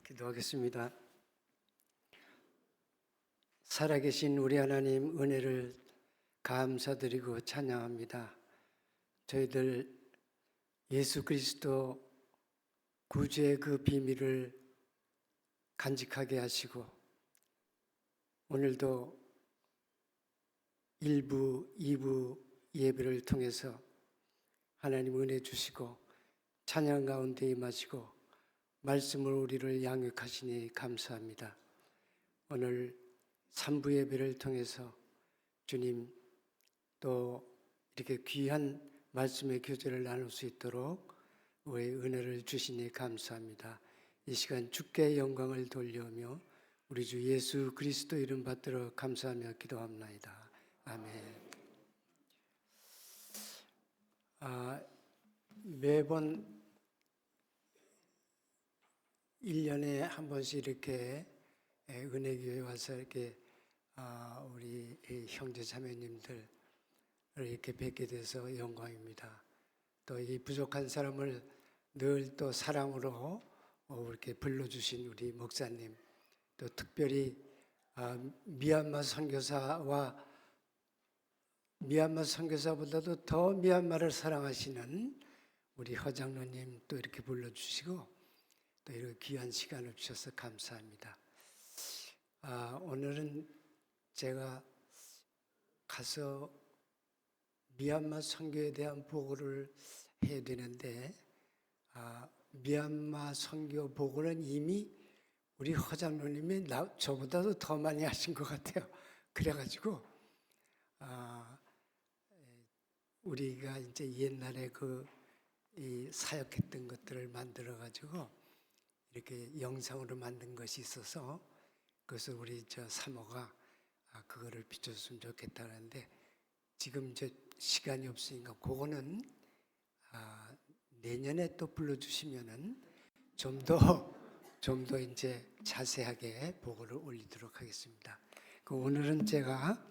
기도하겠습니다. 살아계신 우리 하나님 은혜를 감사드리고 찬양합니다. 저희들 예수 그리스도 구주의 그 비밀을 간직하게 하시고 오늘도 1부, 2부 예배를 통해서 하나님 은혜 주시고 찬양 가운데 임하시고 말씀을 우리를 양육하시니 감사합니다. 오늘 3부 예배를 통해서 주님 또 이렇게 귀한 말씀의 교제를 나눌 수 있도록 우리의 은혜를 주시니 감사합니다. 이 시간 주께 영광을 돌려오며 우리 주 예수 그리스도 이름 받들어 감사하며 기도합나이다. 아멘. 매번 1년에 한 번씩 이렇게 은혜교회 와서 이렇게 우리 형제 자매님들을 이렇게 뵙게 돼서 영광입니다. 또 이 부족한 사람을 늘 또 사랑으로 이렇게 불러주신 우리 목사님, 또 특별히 미얀마 선교사보다도 더 미얀마를 사랑하시는 우리 허장로님 또 이렇게 불러주시고 또 이렇게 귀한 시간을 주셔서 감사합니다. 오늘은 제가 가서 미얀마 선교에 대한 보고를 해야 되는데 미얀마 선교 보고는 이미 우리 허장로님이 저보다도 더 많이 하신 것 같아요. 그래가지고 우리가 이제 옛날에 이 사역했던 것들을 만들어가지고 이렇게 영상으로 만든 것이 있어서 그것을 우리 사모가 그거를 비춰줬으면 좋겠다는데 지금 이제 시간이 없으니까 그거는 내년에 또 불러주시면은 좀 더 이제 자세하게 보고를 올리도록 하겠습니다. 오늘은 제가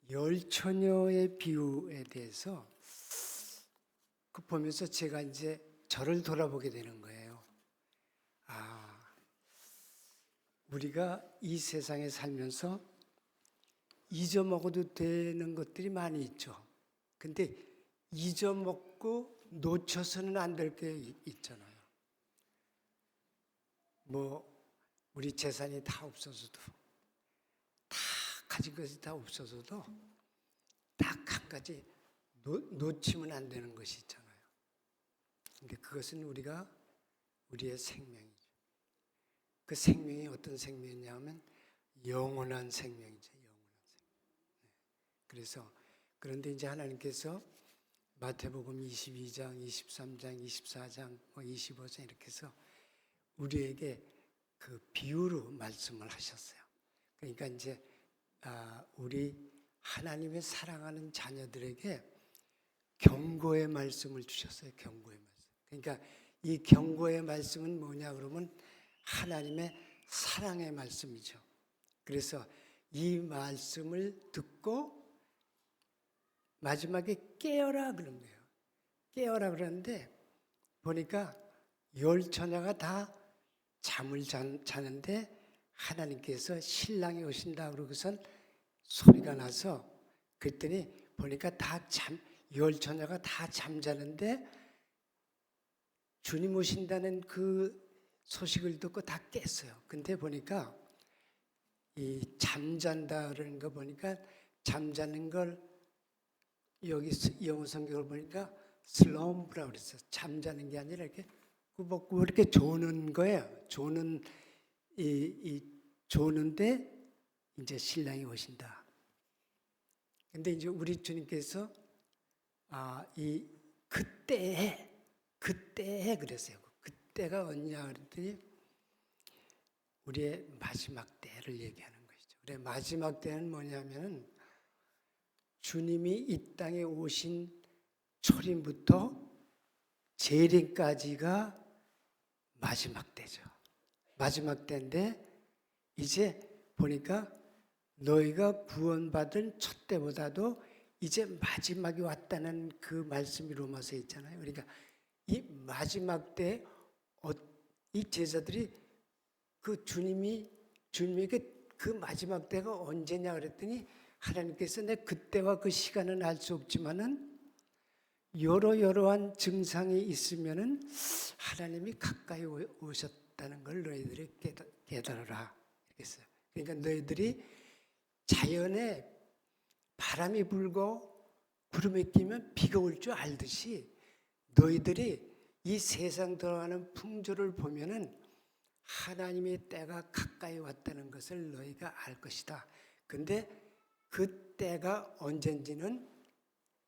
열처녀의 비유에 대해서 보면서 제가 이제 저를 돌아보게 되는 거예요. 우리가 이 세상에 살면서 잊어먹어도 되는 것들이 많이 있죠. 근데 잊어먹고 놓쳐서는 안 될 게 있잖아요. 우리 재산이 다 없어서도, 다 가진 것이 다 없어서도 딱 한 가지 놓치면 안 되는 것이 있잖아요. 근데 그것은 우리의 생명이죠. 그 생명이 어떤 생명이냐면 영원한 생명이죠. 영원한 생명. 그런데 이제 하나님께서 마태복음 22장, 23장, 24장, 25장 이렇게 해서 우리에게 그 비유로 말씀을 하셨어요. 그러니까 이제 우리 하나님의 사랑하는 자녀들에게 경고의 말씀을 주셨어요. 경고의 말씀. 그러니까 이 경고의 말씀은 뭐냐 그러면 하나님의 사랑의 말씀이죠. 그래서 이 말씀을 듣고 마지막에 깨어라 그런 거예요. 깨어라 그러는데 보니까 열처녀가 다 잠을 자는데 하나님께서 신랑이 오신다 그러고선 소리가 나서 그랬더니 보니까 열처녀가 다 잠자는데 주님 오신다는 그 소식을 듣고 다 깼어요. 근데 보니까 이 잠잔다라는 거 보니까 잠자는 걸 여기 영어 성경을 보니까 슬럼프라고 그랬어요. 잠자는 게 아니라 이렇게 꾸벅꾸벅 이렇게 조는 거예요. 조는데 이제 신랑이 오신다. 근데 이제 우리 주님께서 그때에 그랬어요. 그때가 언제냐 그랬더니 우리의 마지막 때를 얘기하는 것이죠. 우리의 마지막 때는 뭐냐면은 주님이 이 땅에 오신 초림부터 재림까지가 마지막 때죠. 마지막 때인데 이제 보니까 너희가 구원받은 첫 때보다도 이제 마지막이 왔다. 왔다는 그 말씀이 로마서에 있잖아요. 그러니까 이 마지막 때 이 제자들이 그 주님에게 그 마지막 때가 언제냐 그랬더니 하나님께서 내 그때와 그 시간은 알 수 없지만은 여러한 증상이 있으면은 하나님이 가까이 오셨다는 걸 너희들이 깨달아라 이랬어요. 그러니까 너희들이 자연에 바람이 불고 구름이 끼면 비가 올 줄 알듯이 너희들이 이 세상 돌아가는 풍조를 보면은 하나님의 때가 가까이 왔다는 것을 너희가 알 것이다. 근데 그 때가 언젠지는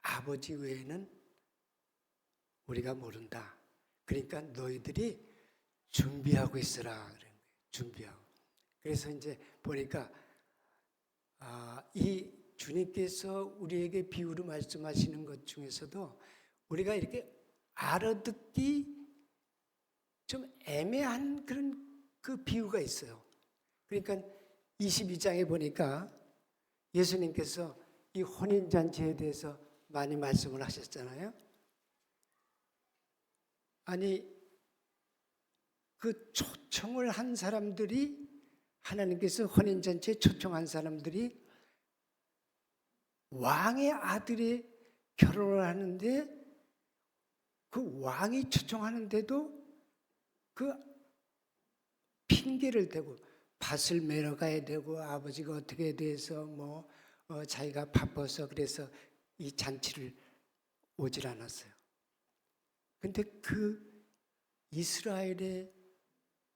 아버지 외에는 우리가 모른다. 그러니까 너희들이 준비하고 있으라 그런 거예요. 준비하고. 그래서 이제 보니까 이 주님께서 우리에게 비유로 말씀하시는 것 중에서도 우리가 이렇게 알아듣기 좀 애매한 그런 그 비유가 있어요. 그러니까 22장에 보니까 예수님께서 이 혼인잔치에 대해서 많이 말씀을 하셨잖아요. 아니 그 초청을 한 사람들이 하나님께서 혼인잔치에 초청한 사람들이 왕의 아들이 결혼을 하는데 그 왕이 초청하는데도 그 핑계를 대고 밭을 매러 가야 되고 아버지가 어떻게 돼서 자기가 바빠서 그래서 이 잔치를 오질 않았어요. 근데 그 이스라엘의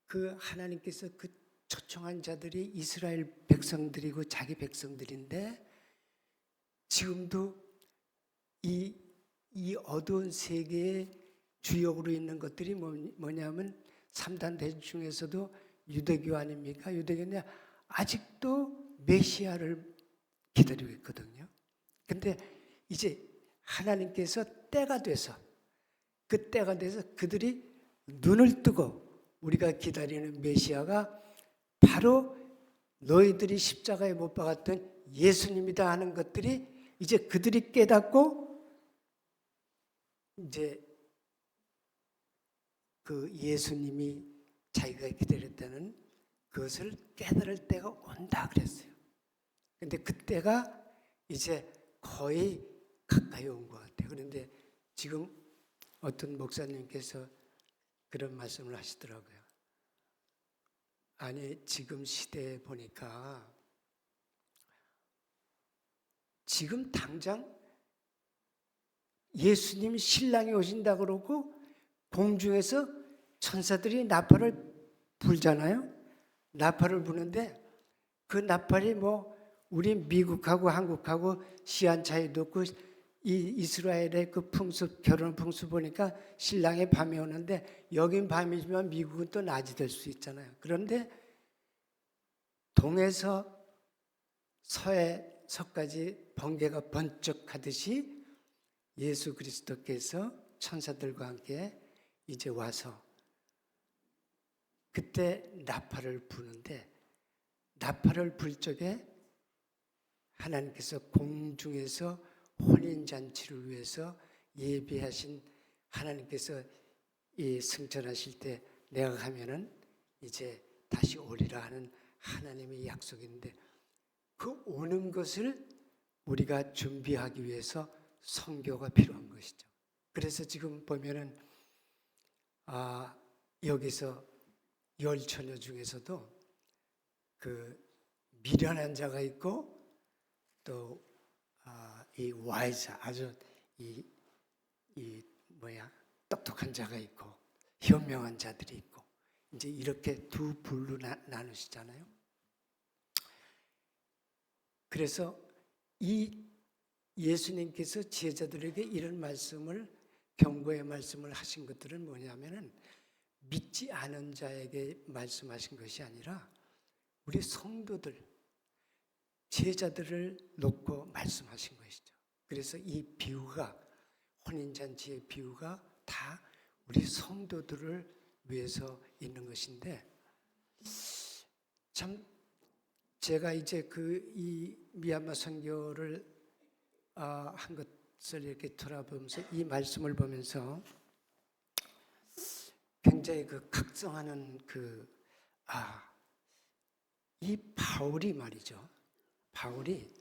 그 하나님께서 그 초청한 자들이 이스라엘 백성들이고 자기 백성들인데 지금도 이 어두운 세계의 주역으로 있는 것들이 뭐냐면 3단 대지 중에서도 유대교 아닙니까? 유대교는 아직도 메시아를 기다리고 있거든요. 근데 이제 하나님께서 때가 돼서 그 때가 돼서 그들이 눈을 뜨고 우리가 기다리는 메시아가 바로 너희들이 십자가에 못 박았던 예수님이다 하는 것들이 이제 그들이 깨닫고 이제 그 예수님이 자기가 기다렸다는 그것을 깨달을 때가 온다 그랬어요. 근데 그때가 이제 거의 가까이 온 것 같아요. 그런데 지금 어떤 목사님께서 그런 말씀을 하시더라고요. 아니 지금 시대에 보니까 지금 당장 예수님 신랑이 오신다 그러고 공중에서 천사들이 나팔을 불잖아요. 나팔을 부는데 그 나팔이 우리 미국하고 한국하고 시한 차이도 없고 이 이스라엘의 그 풍습 결혼 풍습 보니까 신랑이 밤에 오는데 여긴 밤이지만 미국은 또 낮이 될 수 있잖아요. 그런데 동에서 서까지 번개가 번쩍하듯이 예수 그리스도께서 천사들과 함께 이제 와서 그때 나팔을 부는데 나팔을 불 적에 하나님께서 공중에서 혼인잔치를 위해서 예비하신 하나님께서 이 승천하실 때 내가 가면은 이제 다시 오리라 하는 하나님의 약속인데 그 오는 것을 우리가 준비하기 위해서 선교가 필요한 것이죠. 그래서 지금 보면은 여기서 열 처녀 중에서도 그 미련한 자가 있고 또 이 와이즈 아주 똑똑한 자가 있고 현명한 자들이 있고 이제 이렇게 두 불로 나누시잖아요. 그래서 이 예수님께서 제자들에게 이런 말씀을 경고의 말씀을 하신 것들은 뭐냐면은 믿지 않은 자에게 말씀하신 것이 아니라 우리 성도들 제자들을 놓고 말씀하신 것이죠. 그래서 이 비유가 혼인잔치의 비유가 다 우리 성도들을 위해서 있는 것인데 참 제가 이제 이 미얀마 선교를 한 것 것을 이렇게 돌아보면서 이 말씀을 보면서 굉장히 그 각성하는 이 바울이 말이죠. 바울이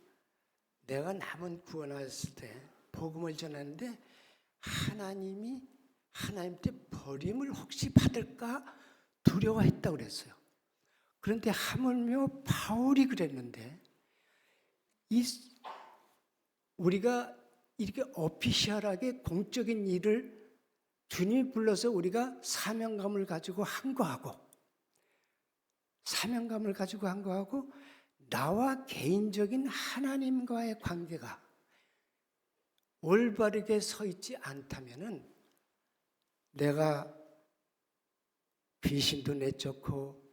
내가 남은 구원하였을 때 복음을 전하는데 하나님이 하나님 때 버림을 혹시 받을까 두려워했다고 그랬어요. 그런데 하물며 바울이 그랬는데 우리가 이렇게 오피셜하게 공적인 일을 주님이 불러서 우리가 사명감을 가지고 한 거하고 나와 개인적인 하나님과의 관계가 올바르게 서 있지 않다면은 내가 귀신도 내쫓고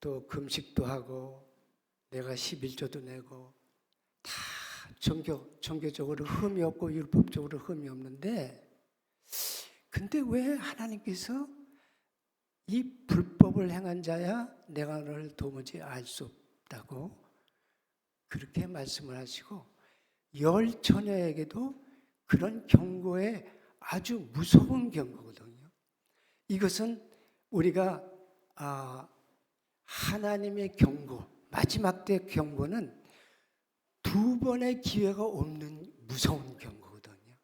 또 금식도 하고 내가 11조도 내고 다 종교적으로 흠이 없고 율법적으로 흠이 없는데 근데 왜 하나님께서 이 불법을 행한 자야 내가 너를 도무지 알 수 없다고 그렇게 말씀을 하시고 열 처녀에게도 그런 경고에 아주 무서운 경고거든요. 이것은 우리가 하나님의 경고, 마지막 때 경고는 두 번의 기회가 없는 무서운 경고거든요.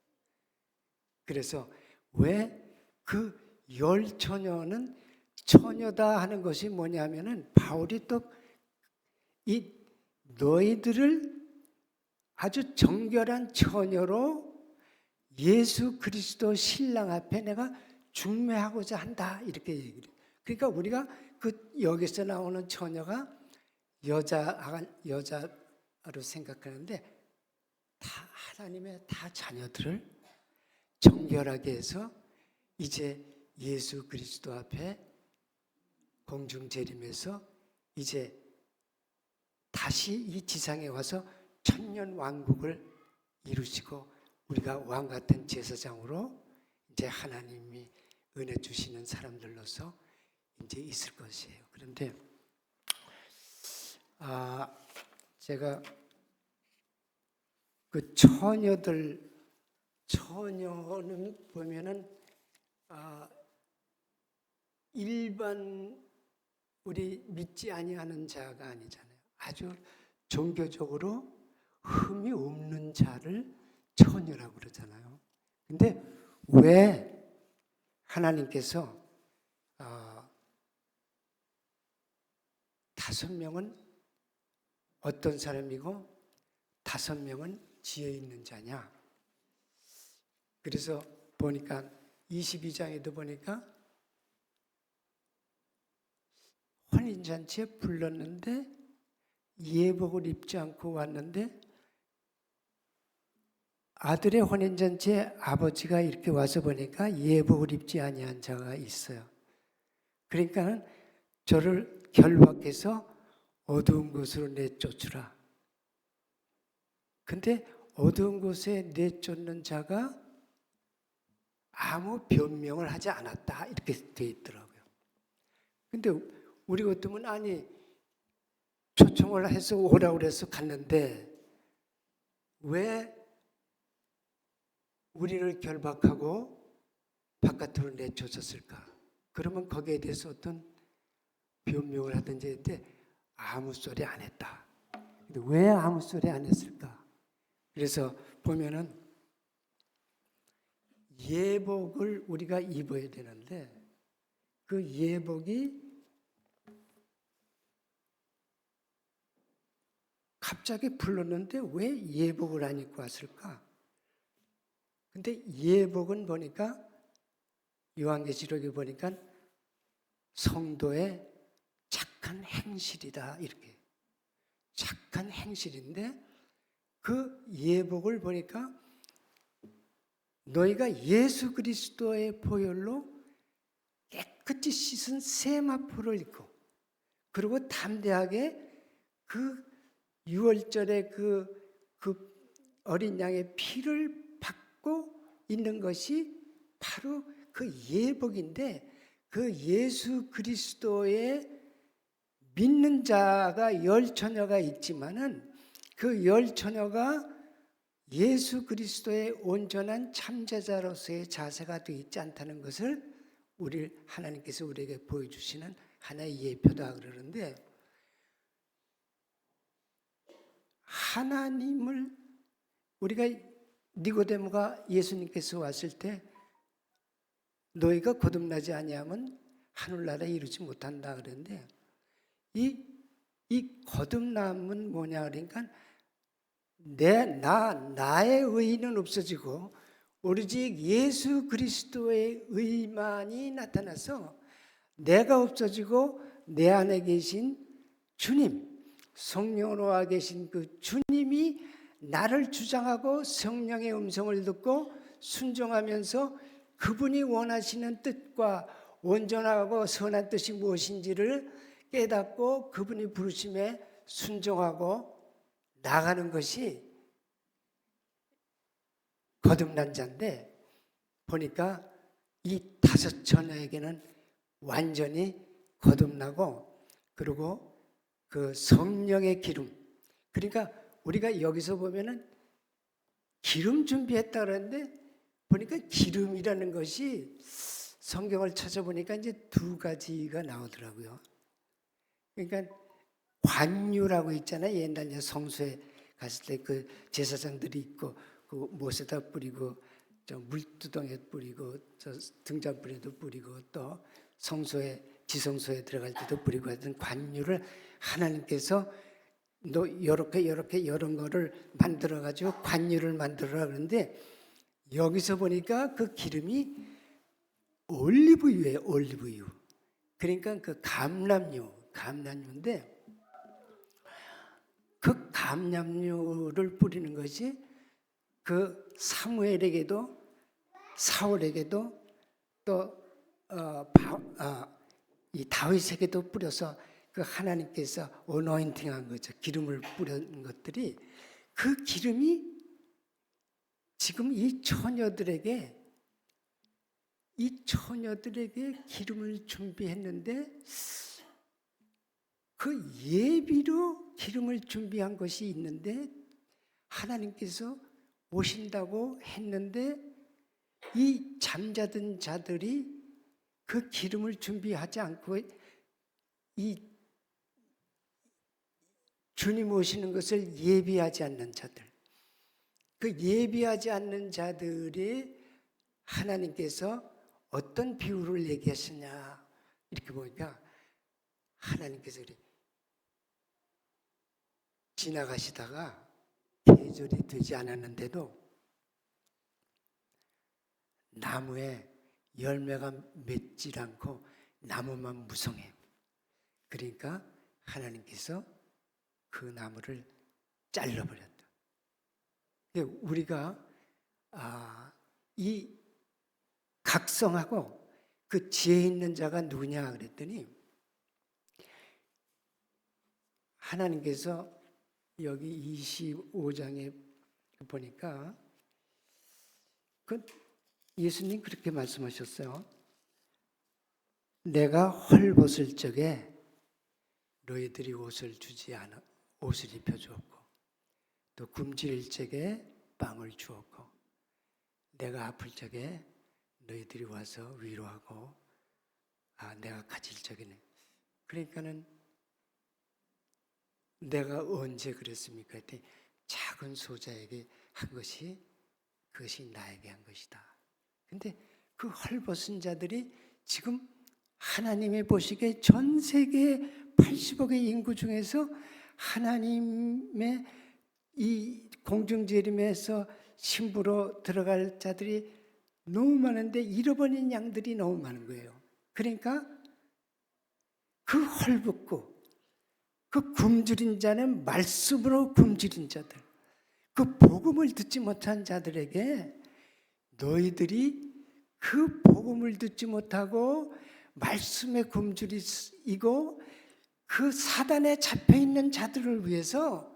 그래서 왜 그 열 처녀는 처녀다 하는 것이 뭐냐면은 바울이 또 이 너희들을 아주 정결한 처녀로 예수 그리스도 신랑 앞에 내가 중매하고자 한다 이렇게 얘기를 해요. 그러니까 우리가 여기서 나오는 처녀가 여자로 생각하는데 다 하나님의 다 자녀들을 정결하게 해서 이제 예수 그리스도 앞에 공중 재림해서 이제 다시 이 지상에 와서 천년 왕국을 이루시고 우리가 왕 같은 제사장으로 이제 하나님이 은혜 주시는 사람들로서 이제 있을 것이에요. 그런데 제가 그 처녀는 보면은 일반 우리 믿지 아니하는 자가 아니잖아요. 아주 종교적으로 흠이 없는 자를 처녀라고 그러잖아요. 근데 왜 하나님께서 5명은 어떤 사람이고 5명은 지혜 있는 자냐? 그래서 보니까 22장에도 보니까 혼인잔치에 불렀는데 예복을 입지 않고 왔는데 아들의 혼인잔치에 아버지가 이렇게 와서 보니까 예복을 입지 아니한 자가 있어요. 그러니까 저를 결박해서 어두운 곳으로 내쫓으라. 근데 어두운 곳에 내쫓는 자가 아무 변명을 하지 않았다 이렇게 돼 있더라고요. 근데 우리 같으면 아니 초청을 해서 오라고 그래서 갔는데 왜 우리를 결박하고 바깥으로 내쫓았을까? 그러면 거기에 대해서 어떤 변명을 하든지 했는데 아무 소리 안 했다. 근데 왜 아무 소리 안 했을까? 그래서 보면은 예복을 우리가 입어야 되는데 그 예복이 갑자기 불렀는데 왜 예복을 안 입고 왔을까? 근데 예복은 보니까 요한계시록에 보니까 성도의 착한 행실이다 이렇게 착한 행실인데 그 예복을 보니까 너희가 예수 그리스도의 보혈로 깨끗이 씻은 세마포를 입고 그리고 담대하게 그 유월절에 그 어린 양의 피를 받고 있는 것이 바로 그 예복인데 그 예수 그리스도의 믿는 자가 열 처녀가 있지만은 그 열 처녀가 예수 그리스도의 온전한 참제자로서의 자세가 되어 있지 않다는 것을 하나님께서 우리에게 보여주시는 하나의 예표다 그러는데, 하나님을 우리가 니고데모가 예수님께서 왔을 때 너희가 거듭나지 아니하면 하늘나라에 이르지 못한다 그랬는데, 이 거듭남은 뭐냐 그러니까 나의 의의는 없어지고 오로지 예수 그리스도의 의만이 나타나서 내가 없어지고 내 안에 계신 주님, 성령으로 와 계신 그 주님이 나를 주장하고 성령의 음성을 듣고 순종하면서 그분이 원하시는 뜻과 온전하고 선한 뜻이 무엇인지를 깨닫고 그분이 부르심에 순종하고 나가는 것이 거듭난 자인데, 보니까 이 5처녀에게는 완전히 거듭나고, 그리고 그 성령의 기름, 그러니까 우리가 여기서 보면은 기름 준비했다 그러는데, 보니까 기름이라는 것이 성경을 찾아보니까 이제 2가지가 나오더라고요. 그러니까 관유라고 있잖아요. 옛날 성소에 갔을 때 그 제사장들이 있고 그 못에다 뿌리고 저 물두덩이에 뿌리고 저 등잔불에도 뿌리고 또 성소에 지성소에 들어갈 때도 뿌리고 하던 관유를 하나님께서 너 이렇게 이런 거를 만들어 가지고 관유를 만들어라 그러는데, 여기서 보니까 그 기름이 올리브유예요. 올리브유. 그러니까 그 감람유인데, 그 감람유를 뿌리는 것이 그 사무엘에게도 사울에게도 또 이 다윗에게도 뿌려서 그 하나님께서 어노인팅한 거죠. 기름을 뿌린 것들이, 그 기름이 지금 이 처녀들에게 기름을 준비했는데, 그 예비로 기름을 준비한 것이 있는데 하나님께서 오신다고 했는데 이 잠자던 자들이 그 기름을 준비하지 않고 이 주님 오시는 것을 예비하지 않는 자들, 그 예비하지 않는 자들이 하나님께서 어떤 비유를 얘기하시냐, 이렇게 보니까 하나님께서 지나가시다가 계절이 되지 않았는데도 나무에 열매가 맺질 않고 나무만 무성해. 그러니까 하나님께서 그 나무를 잘라버렸다. 우리가 이 각성하고 그 지혜 있는 자가 누구냐 그랬더니, 하나님께서 여기 25장에 보니까 그 예수님 그렇게 말씀하셨어요. 내가 헐벗을 적에 너희들이 옷을 입혀주었고, 또 굶주릴 적에 빵을 주었고, 내가 아플 적에 너희들이 와서 위로하고, 내가 갇힐 적에는, 그러니까는 내가 언제 그랬습니까? 했더니 작은 소자에게 한 것이 그것이 나에게 한 것이다. 근데 그 헐벗은 자들이 지금 하나님이 보시기에 전 세계 80억의 인구 중에서 하나님의 이 공중재림에서 신부로 들어갈 자들이 너무 많은데 잃어버린 양들이 너무 많은 거예요. 그러니까 그 헐벗고 그 굶주린 자는 말씀으로 굶주린 자들, 그 복음을 듣지 못한 자들에게 너희들이 그 복음을 듣지 못하고 말씀에 굶주리고 그 사단에 잡혀있는 자들을 위해서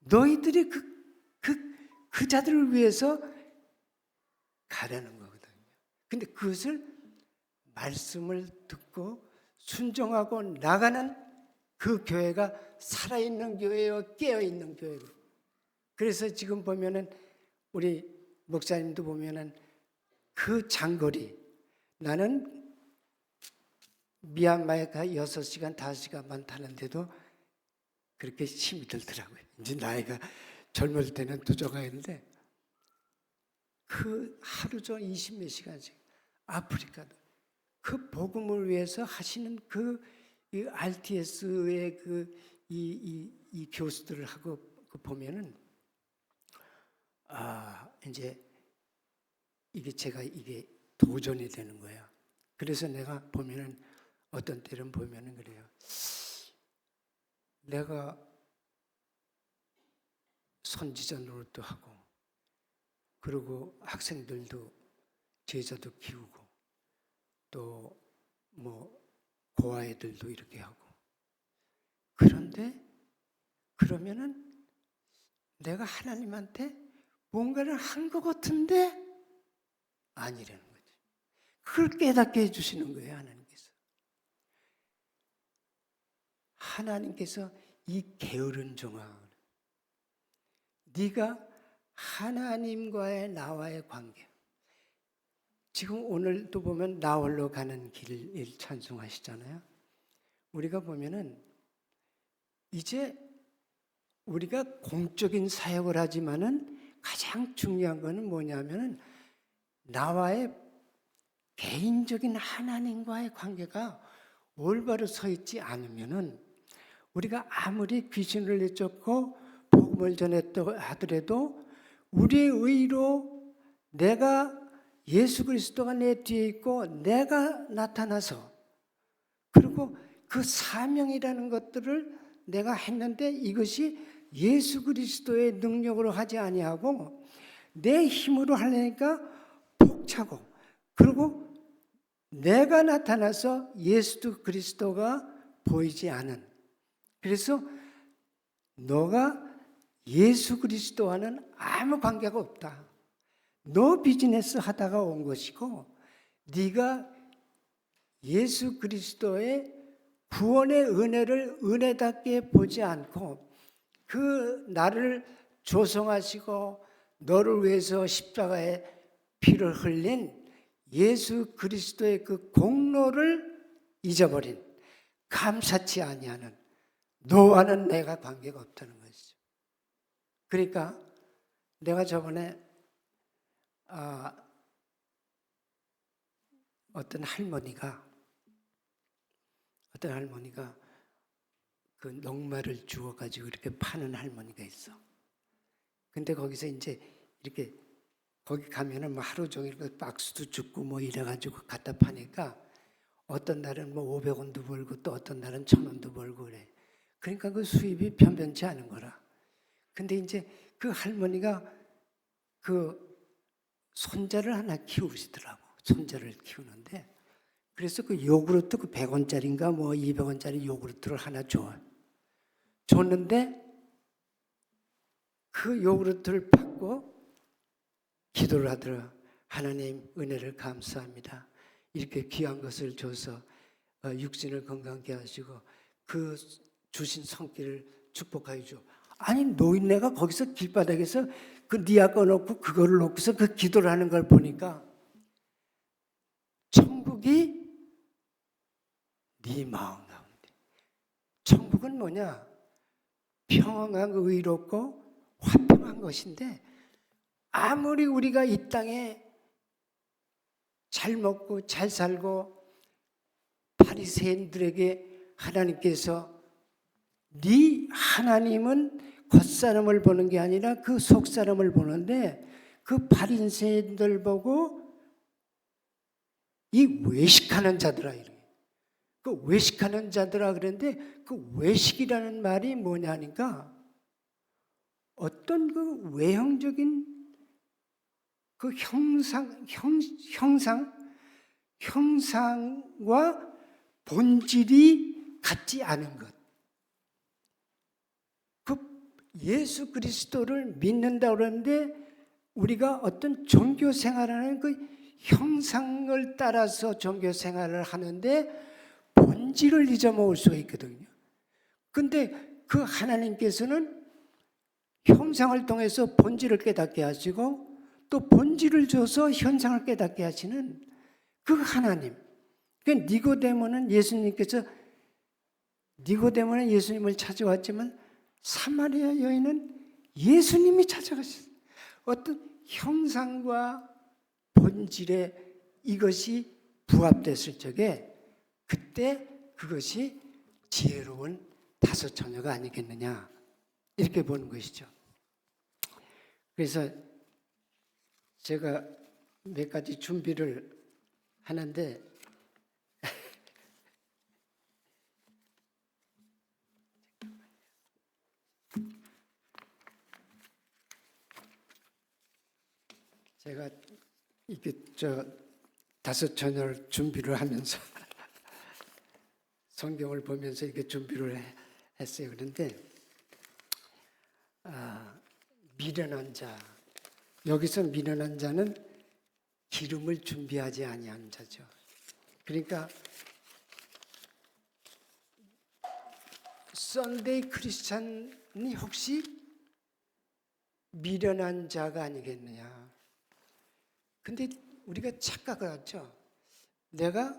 너희들이 그 자들을 위해서 가라는 거거든요. 근데 그것을 말씀을 듣고 순종하고 나가는 그 교회가 살아있는 교회요, 깨어있는 교회고. 그래서 지금 보면은 우리 목사님도 보면은 그 장거리, 나는 미얀마에 가 6시간, 5시간만 타는데도 그렇게 힘이 들더라고요. 이제 나이가 젊을 때는 또 적어했는데 그 하루 종일 20몇 시간씩 아프리카도 그 복음을 위해서 하시는 그 RTS의 이 교수들을 하고 보면은 이제 이게 도전이 되는 거예요. 그래서 내가 보면은 어떤 때는 보면은 그래요. 내가 선지자 노릇도 하고, 그리고 학생들도 제자도 키우고, 또 뭐 고아애들도 이렇게 하고. 그런데 그러면은 내가 하나님한테 뭔가를 한 것 같은데 아니라는 거죠. 그걸 깨닫게 해주시는 거예요, 하나님께서. 하나님께서 이 게으른 종아, 네가 하나님과의 나와의 관계. 지금 오늘도 보면 나홀로 가는 길 찬송하시잖아요. 우리가 보면은 이제 우리가 공적인 사역을 하지만은 가장 중요한 거는 뭐냐면은 나와의 개인적인 하나님과의 관계가 올바로 서 있지 않으면은 우리가 아무리 귀신을 내쫓고 복음을 전했다고 하더라도 우리의 의로 내가 예수 그리스도가 내 뒤에 있고 내가 나타나서 그리고 그 사명이라는 것들을 내가 했는데 이것이 예수 그리스도의 능력으로 하지 아니하고 내 힘으로 하려니까 벅차고 그리고 내가 나타나서 예수 그리스도가 보이지 않은, 그래서 너가 예수 그리스도와는 아무 관계가 없다. 너 비즈니스 하다가 온 것이고 네가 예수 그리스도의 구원의 은혜를 은혜답게 보지 않고 그 나를 조성하시고 너를 위해서 십자가에 피를 흘린 예수 그리스도의 그 공로를 잊어버린, 감사치 아니하는 너와는 내가 관계가 없다는 것이죠. 그러니까 내가 저번에 어떤 할머니가 그 녹말을 주워가지고 이렇게 파는 할머니가 있어. 근데 거기서 이제 이렇게 거기 가면은 뭐 하루 종일 그 박스도 줍고 뭐 이래가지고 갖다 파니까 어떤 날은 뭐 500원도 벌고 또 어떤 날은 1000원도 벌고 그래. 그러니까 그 수입이 변변치 않은 거라. 근데 이제 그 할머니가 그 손자를 하나 키우시더라고. 손자를 키우는데 그래서 그 요구르트 그 100원짜리인가 뭐 200원짜리 요구르트를 하나 줬는데 그 요구르트를 받고 기도를 하더라. 하나님 은혜를 감사합니다. 이렇게 귀한 것을 줘서 육신을 건강케 하시고 그 주신 손길을 축복하여 줘. 아니 노인네가 거기서 길바닥에서 그 니아 꺼놓고 그거를 놓고서 그 기도를 하는 걸 보니까 천국이 네 마음 가운데. 천국은 뭐냐? 평안하고 의롭고 화평한 것인데 아무리 우리가 이 땅에 잘 먹고 잘 살고 바리새인들에게 하나님께서 네 하나님은 겉사람을 보는 게 아니라 그 속사람을 보는데 그 바리새인들 보고 이 외식하는 자들아 이래. 그 외식하는 자들아 그랬는데 그 외식이라는 말이 뭐냐니까 어떤 그 외형적인 그 형상과 본질이 같지 않은 것. 그 예수 그리스도를 믿는다 그러는데 우리가 어떤 종교 생활하는 그 형상을 따라서 종교 생활을 하는데 본질을 잊어먹을 수가 있거든요. 근데 그 하나님께서는 형상을 통해서 본질을 깨닫게 하시고 또 본질을 줘서 현상을 깨닫게 하시는 그 하나님. 그 니고데모는 예수님을 찾아왔지만 사마리아 여인은 예수님이 찾아가셨어요. 어떤 형상과 본질의 이것이 부합됐을 적에 그때 그것이 지혜로운 다섯 처녀가 아니겠느냐 이렇게 보는 것이죠. 그래서 제가 몇 가지 준비를 하는데 제가 이게 다섯 처녀를 준비를 하면서 성경을 보면서 이렇게 준비를 했어요. 그런데 미련한 자, 여기서 미련한 자는 기름을 준비하지 아니한 자죠. 그러니까 썬데이 크리스찬이 혹시 미련한 자가 아니겠느냐. 근데 우리가 착각을 하죠. 내가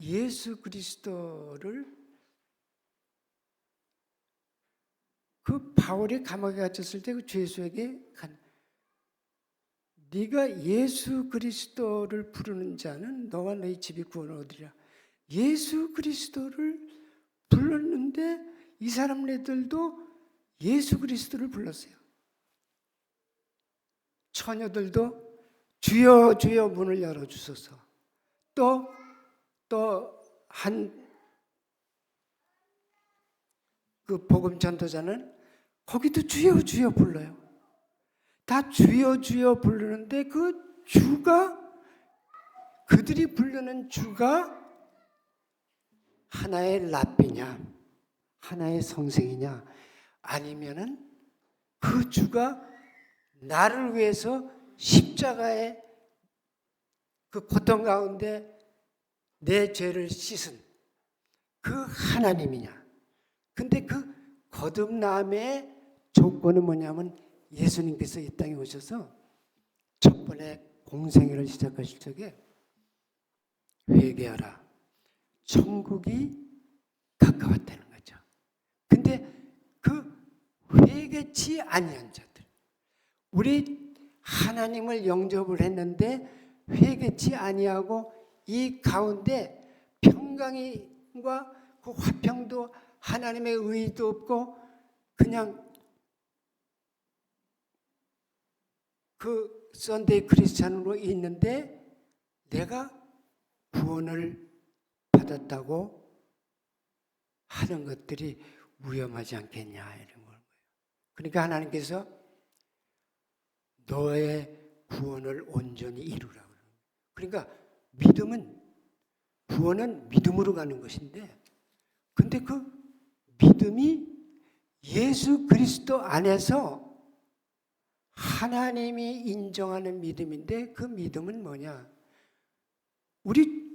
예수 그리스도를 그 바울이 감옥에 갇혔을 때 그 죄수에게 네가 예수 그리스도를 부르는 자는 너와 너희 집이 구원을 얻으리라. 예수 그리스도를 불렀는데 이 사람네들도 예수 그리스도를 불렀어요. 처녀들도 주여 주여 문을 열어주소서. 또 한 그 복음 전도자는 거기도 주여 주여 불러요. 다 주여 주여 부르는데 그 주가 그들이 부르는 주가 하나의 랍비냐 하나의 성생이냐 아니면은 그 주가 나를 위해서 십자가의 그 고통 가운데 내 죄를 씻은 그 하나님이냐. 근데 그 거듭남의 조건은 뭐냐면 예수님께서 이 땅에 오셔서 첫 번에 공생애를 시작하실 적에 회개하라. 천국이 가까웠다는 거죠. 근데 그 회개치 아니한 자들, 우리 하나님을 영접을 했는데 회개치 아니하고 이 가운데 평강과 그 화평도 하나님의 의의도 없고 그냥 그 썬데이 크리스찬으로 있는데 내가 구원을 받았다고 하는 것들이 위험하지 않겠냐 이런 거예요. 그러니까 하나님께서 너의 구원을 온전히 이루라. 그러니까 구원은 믿음으로 가는 것인데 근데 그 믿음이 예수 그리스도 안에서 하나님이 인정하는 믿음인데 그 믿음은 뭐냐? 우리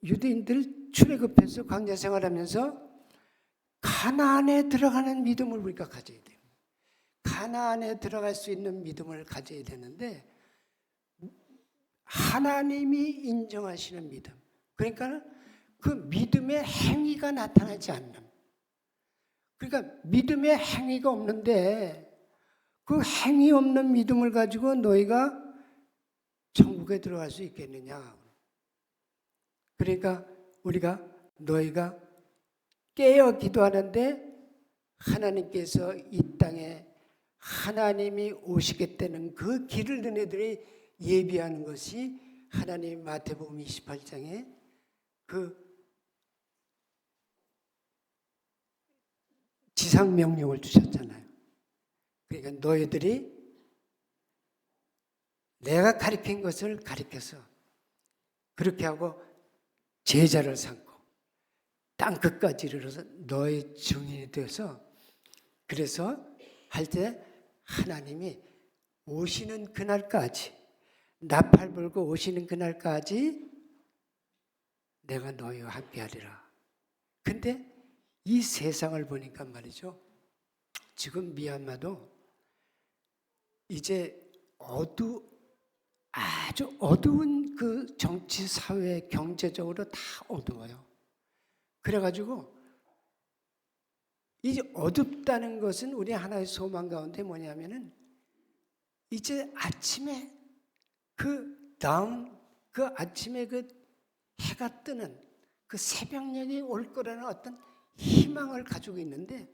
유대인들 출애굽해서 광야 생활하면서 가나안에 들어가는 믿음을 우리가 가져야 돼요. 가나안에 들어갈 수 있는 믿음을 가져야 되는데 하나님이 인정하시는 믿음. 그러니까 그 믿음의 행위가 나타나지 않는. 그러니까 믿음의 행위가 없는데 그 행위 없는 믿음을 가지고 너희가 천국에 들어갈 수 있겠느냐. 그러니까 너희가 깨어 기도하는데 하나님께서 이 땅에 하나님이 오시겠다는 그 길을 너희들이 예비하는 것이 하나님 마태복음 28장에 그 지상명령을 주셨잖아요. 그러니까 너희들이 내가 가르친 것을 가르쳐서 그렇게 하고 제자를 삼고 땅끝까지 이르러서 너의 증인이 되어서 그래서 할 때 하나님이 오시는 그날까지 나팔 불고 오시는 그날까지 내가 너희와 함께 하리라. 근데 이 세상을 보니까 말이죠. 지금 미얀마도 이제 아주 어두운 그 정치, 사회, 경제적으로 다 어두워요. 그래가지고 이제 어둡다는 것은 우리 하나의 소망 가운데 뭐냐면은 이제 아침에 그 아침에 그 해가 뜨는 그 새벽녘이 올 거라는 어떤 희망을 가지고 있는데,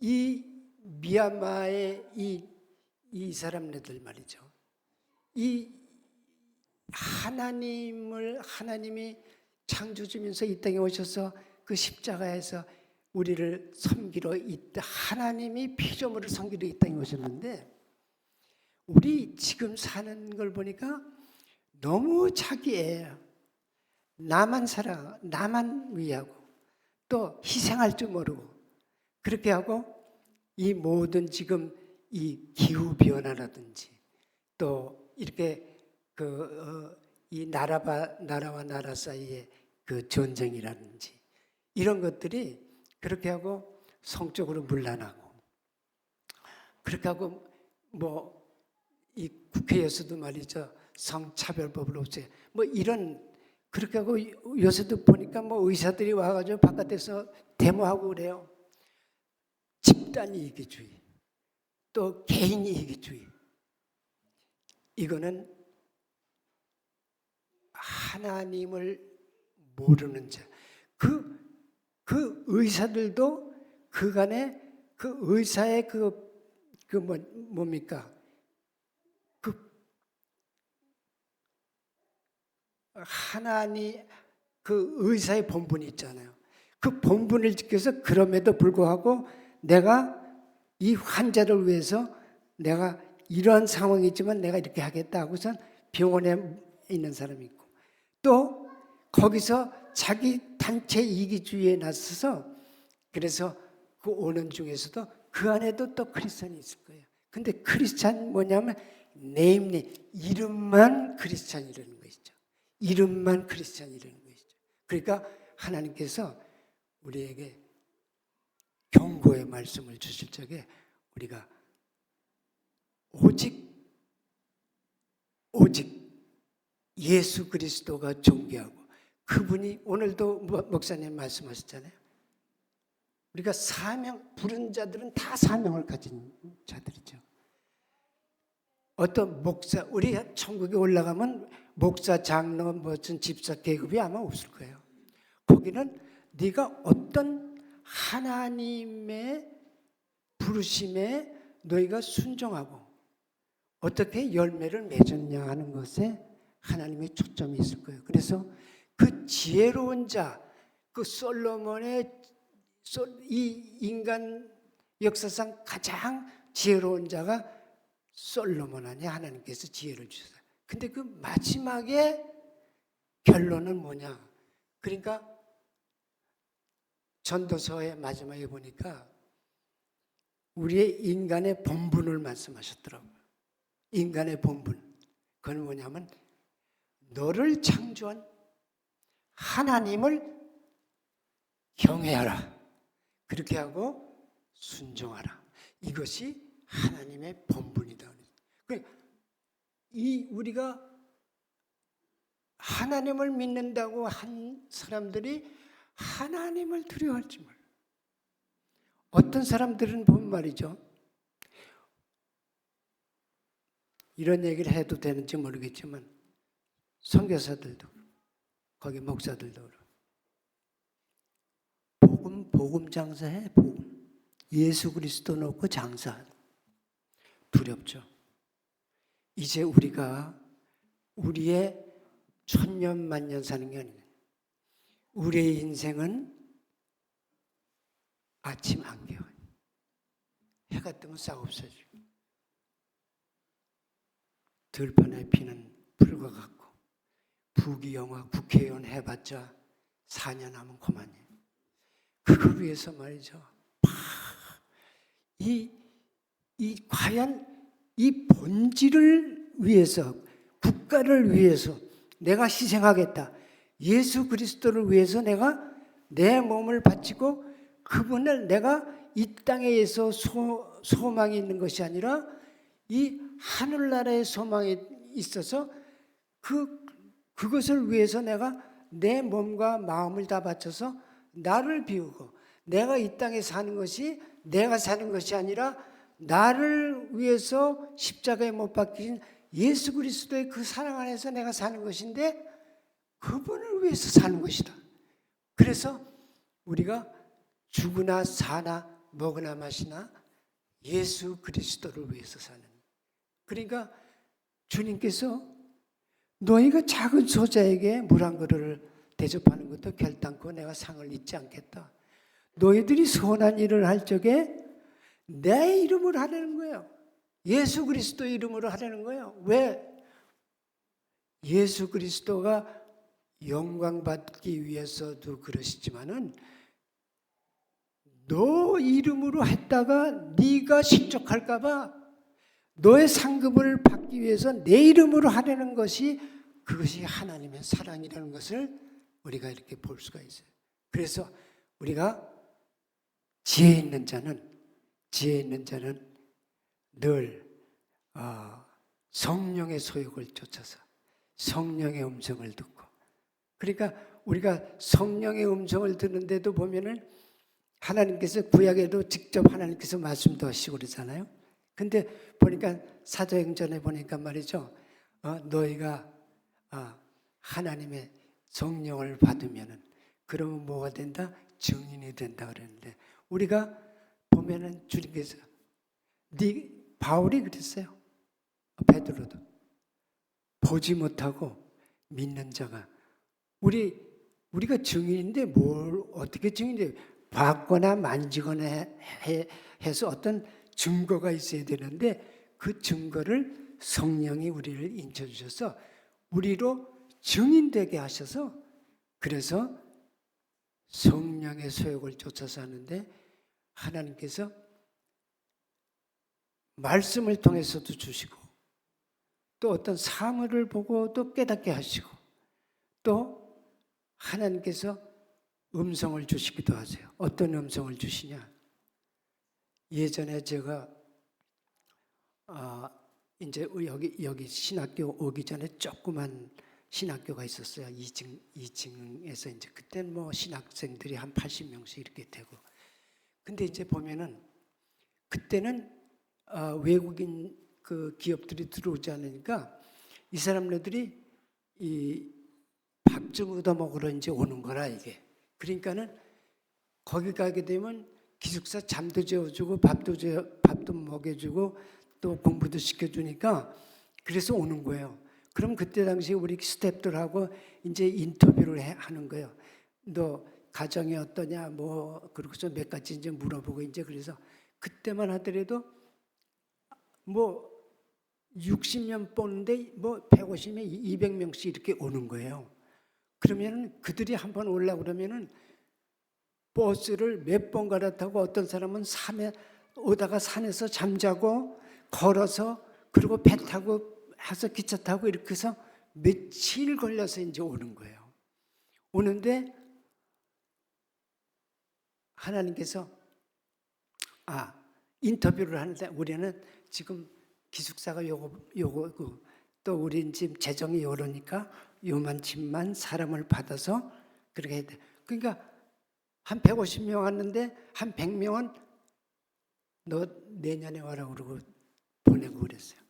이 미얀마의 이 사람들 말이죠. 이 하나님이 창조주면서 이 땅에 오셔서 그 십자가에서 우리를 섬기러 하나님이 피조물을 섬기러 이 땅에 오셨는데, 우리 지금 사는 걸 보니까 너무 자기애예요. 나만 살아, 나만 위하고 또 희생할 줄 모르고 그렇게 하고, 이 모든 지금 이 기후 변화라든지 또 이렇게 이 나라와 나라 사이의 그 전쟁이라든지 이런 것들이 그렇게 하고 성적으로 문란하고 그렇게 하고 뭐 이 국회에서도 말이죠, 성차별법을 없애 뭐 이런 그렇게 하고, 요새도 보니까 뭐 의사들이 와가지고 바깥에서 데모하고 그래요. 집단 이기주의 또 개인 이기주의, 이거는 하나님을 모르는 자. 그 의사들도 그간에 그 의사의 뭡니까? 하나님 그 의사의 본분이 있잖아요. 그 본분을 지켜서 그럼에도 불구하고 내가 이 환자를 위해서 내가 이러한 상황이지만 내가 이렇게 하겠다 하고선 병원에 있는 사람이 있고, 또 거기서 자기 단체 이기주의에 나서서 그래서 그 오는 중에서도 그 안에도 또 크리스찬이 있을 거예요. 근데 크리스찬 뭐냐면 네임리 이름만 크리스찬이라는 것이죠. 이름만 크리스찬이라는 것이죠. 그러니까 하나님께서 우리에게 경고의 말씀을 주실 적에 우리가 오직 예수 그리스도가 존귀하고 그분이, 오늘도 목사님 말씀하셨잖아요. 우리가 부른 자들은 다 사명을 가진 자들이죠. 어떤 목사, 우리 천국에 올라가면 목사, 장로, 무슨 집사 계급이 아마 없을 거예요. 거기는 네가 어떤 하나님의 부르심에 너희가 순종하고 어떻게 열매를 맺었냐 하는 것에 하나님의 초점이 있을 거예요. 그래서 그 지혜로운 자, 그 솔로몬의 이 인간 역사상 가장 지혜로운 자가 솔로몬 아니야. 하나님께서 지혜를 주셨어요. 근데 그 마지막에 결론은 뭐냐? 그러니까 전도서의 마지막에 보니까 우리의 인간의 본분을 말씀하셨더라고요. 인간의 본분. 그건 뭐냐면 너를 창조한 하나님을 경외하라. 그렇게 하고 순종하라. 이것이 하나님의 본분이다. 그러니까 우리가 하나님을 믿는다고 한 사람들이 하나님을 두려워할지 몰라. 어떤 사람들은 보면 말이죠, 이런 얘기를 해도 되는지 모르겠지만 선교사들도 거기 목사들도 복음 장사해. 복음 예수 그리스도 놓고 장사하는. 두렵죠. 이제 우리가 우리의 천년 만년 사는 게 아니에요. 우리의 인생은 아침 안개, 해가 뜨면 싹 없어지고 들판에 피는 풀과 같고 부귀영화 국회의원 해봤자 4년 하면 그만이에요. 그걸 위해서 말이죠. 과연 이 본질을 위해서, 국가를 위해서 내가 희생하겠다. 예수 그리스도를 위해서 내가 내 몸을 바치고 그분을 내가 이 땅에서 소망이 있는 것이 아니라 이 하늘나라의 소망이 있어서 그것을 위해서 내가 내 몸과 마음을 다 바쳐서 나를 비우고, 내가 이 땅에 사는 것이 내가 사는 것이 아니라 나를 위해서 십자가에 못 박히신 예수 그리스도의 그 사랑 안에서 내가 사는 것인데 그분을 위해서 사는 것이다. 그래서 우리가 죽으나 사나 먹으나 마시나 예수 그리스도를 위해서 사는. 그러니까 주님께서 너희가 작은 소자에게 물 한 그릇을 대접하는 것도 결단코 내가 상을 잊지 않겠다. 너희들이 선한 일을 할 적에 내 이름으로 하려는 거예요. 예수 그리스도 이름으로 하려는 거예요. 왜? 예수 그리스도가 영광 받기 위해서도 그러시지만은 너 이름으로 했다가 네가 실족할까 봐 너의 상급을 받기 위해서 내 이름으로 하려는 것이, 그것이 하나님의 사랑이라는 것을 우리가 이렇게 볼 수가 있어요. 그래서 우리가 지혜 있는 자는 늘 성령의 소욕을 쫓아서 성령의 음성을 듣고, 그러니까 우리가 성령의 음성을 듣는데도 보면은 하나님께서 구약에도 직접 하나님께서 말씀도 하시고 그러잖아요. 근데 보니까 사도행전에 보니까 말이죠. 너희가 하나님의 성령을 받으면은 그러면 뭐가 된다? 증인이 된다 그랬는데, 우리가 보면은 주님께서 바울이 그랬어요. 베드로도 보지 못하고 믿는 자가, 우리가 증인인데 뭘 어떻게 증인인데 봤거나 만지거나 해서 어떤 증거가 있어야 되는데 그 증거를 성령이 우리를 인쳐주셔서 우리로 증인되게 하셔서, 그래서 성령의 소욕을 쫓아서 하는데 하나님께서 말씀을 통해서도 주시고 또 어떤 사물을 보고 또 깨닫게 하시고 또 하나님께서 음성을 주시기도 하세요. 어떤 음성을 주시냐? 예전에 제가 이제 여기 신학교 오기 전에 조그만 신학교가 있었어요. 2층에서 이제 그때는 뭐 신학생들이 한 80명씩 이렇게 되고. 근데 이제 보면은 그때는 외국인 그 기업들이 들어오지 않으니까 이 사람들이 이 밥 좀 얻어 먹으러 이제 오는 거라 이게. 그러니까는 거기 가게 되면 기숙사 잠도 재워주고 밥도 먹여주고 또 공부도 시켜주니까 그래서 오는 거예요. 그럼 그때 당시 우리 스태프들하고 이제 인터뷰를 하는 거예요. 너 가정이 어떠냐 뭐 그러고서 몇 가지 이제 물어보고 이제 그래서 그때만 하더라도 뭐 60명 뽑는데 뭐 150명, 200명씩 이렇게 오는 거예요. 그러면 그들이 한번 오려고 그러면은 버스를 몇 번 갈아타고 어떤 사람은 산에 오다가 산에서 잠자고 걸어서 그리고 배 타고 해서 기차 타고 이렇게 해서 며칠 걸려서 이제 오는 거예요. 오는데 하나님께서 인터뷰를 하는데 우리는 지금 기숙사가 요거 또 우리 지금 재정이 요러니까 요만큼만 사람을 받아서 그렇게 해야 돼. 그러니까 한 150명 왔는데 한 100명은 너 내년에 와라고 그러고 보내고 그랬어요.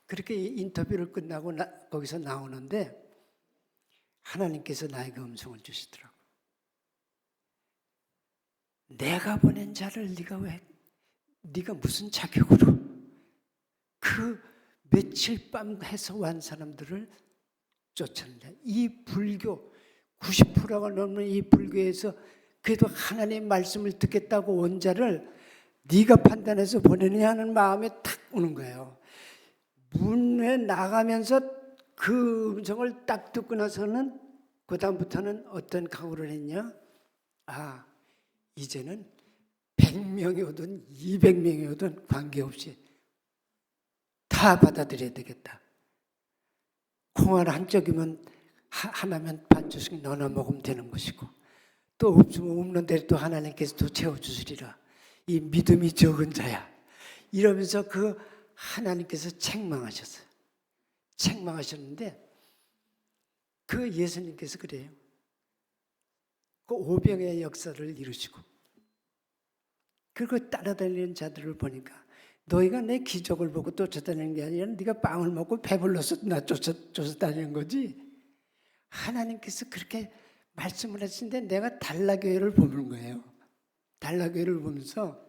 그렇게 인터뷰를 끝나고 거기서 나오는데 하나님께서 나에게 음성을 주시더라고. 내가 보낸 자를 네가 무슨 자격으로 그 며칠 밤 해서 온 사람들을 쫓아낸다. 이 불교 90%가 넘는 이 불교에서 그래도 하나님의 말씀을 듣겠다고 온 자를 네가 판단해서 보내느냐 하는 마음에 탁 오는 거예요. 문에 나가면서 그 음성을 딱 듣고 나서는 그 다음부터는 어떤 각오를 했냐? 이제는 100명이 오든 200명이 오든 관계없이 다 받아들여야 되겠다. 콩알 한 쪽이면 하나면 반쪽씩 넣어 먹으면 되는 것이고 또 없으면 없는 대로 또 하나님께서 또 채워주시리라. 이 믿음이 적은 자야. 이러면서 그 하나님께서 책망하셨어요. 책망하셨는데 그 예수님께서 그래요. 그 오병의 역사를 이루시고 그리고 따라다니는 자들을 보니까 너희가 내 기적을 보고 쫓아다니는 게 아니라 네가 빵을 먹고 배불러서 나 쫓아다니는 거지. 하나님께서 그렇게 말씀을 하시는데 내가 달라교회를 보는 거예요. 달라교회를 보면서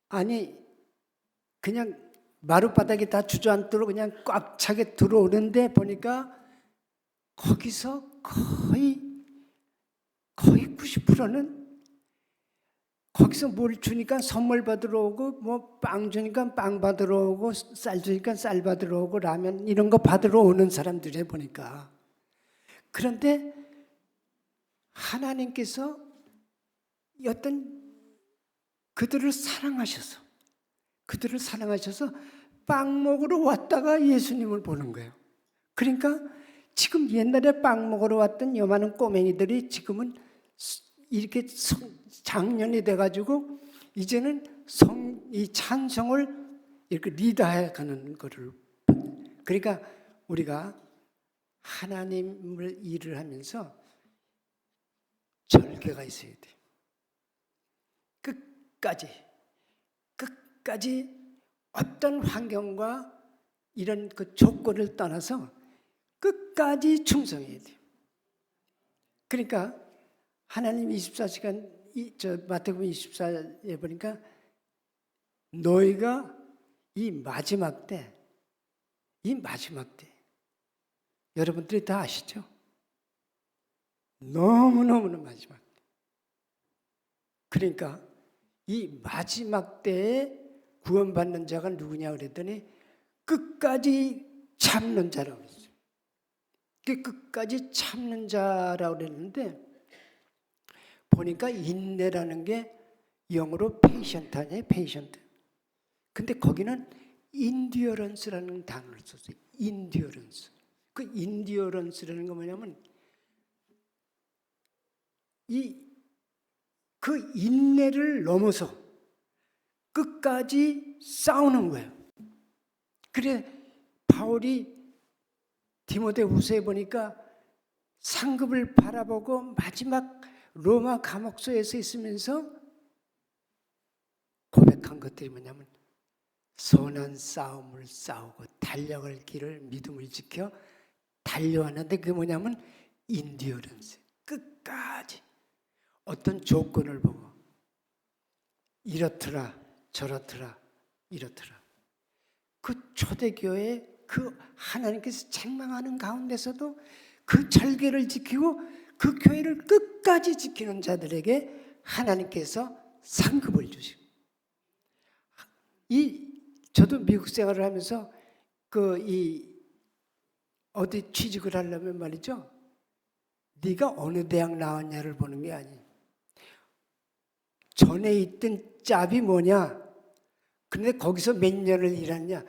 아니 그냥 마룻바닥이 다 주저앉도록 그냥 꽉 차게 들어오는데 보니까 거기서 거의 90%는 거기서 뭘 주니까 선물 받으러 오고 뭐 빵 주니까 빵 받으러 오고 쌀 주니까 쌀 받으러 오고 라면 이런 거 받으러 오는 사람들이 보니까 그런데 하나님께서 어떤 그들을 사랑하셔서 빵 먹으러 왔다가 예수님을 보는 거예요. 그러니까 지금 옛날에 빵 먹으러 왔던 요만한 꼬맹이들이 지금은 이렇게 장년이 돼가지고 이제는 이 찬송을 이렇게 리드해 가는 거를. 그러니까 우리가 하나님을 일을 하면서 절개가 있어야 돼요. 끝까지 어떤 환경과 이런 그 조건을 떠나서 끝까지 충성해야 돼요. 그러니까 하나님 24시간 마태복음 24에 보니까 너희가 이 마지막 때 여러분들이 다 아시죠? 너무너무 마지막 때. 그러니까 이 마지막 때에 구원받는 자가 누구냐 그랬더니 끝까지 참는 자라고 그랬어요. 끝까지 참는 자라고 그랬는데 보니까 인내라는 게 영어로 페이션트 아니에요? 페이션트. 근데 거기는 인디어런스라는 단어를 썼어요. 인디어런스. 그 인디어런스라는 거 뭐냐면 그 인내를 넘어서 끝까지 싸우는 거예요. 그래 바울이 디모데후서에 보니까 상급을 바라보고 마지막 로마 감옥소에서 있으면서 고백한 것들이 뭐냐면 선한 싸움을 싸우고 달려갈 길을 믿음을 지켜 달려왔는데 그게 뭐냐면 인디어런스. 끝까지 어떤 조건을 보고 이렇더라 저렇더라 이렇더라. 그 초대교회 그 하나님께서 책망하는 가운데서도 그 절개를 지키고 그 교회를 끝까지 지키는 자들에게 하나님께서 상급을 주시고 저도 미국 생활을 하면서 어디 취직을 하려면 말이죠. 네가 어느 대학 나왔냐를 보는 게 아니에요. 전에 있던 짭이 뭐냐? 그런데 거기서 몇 년을 일했냐?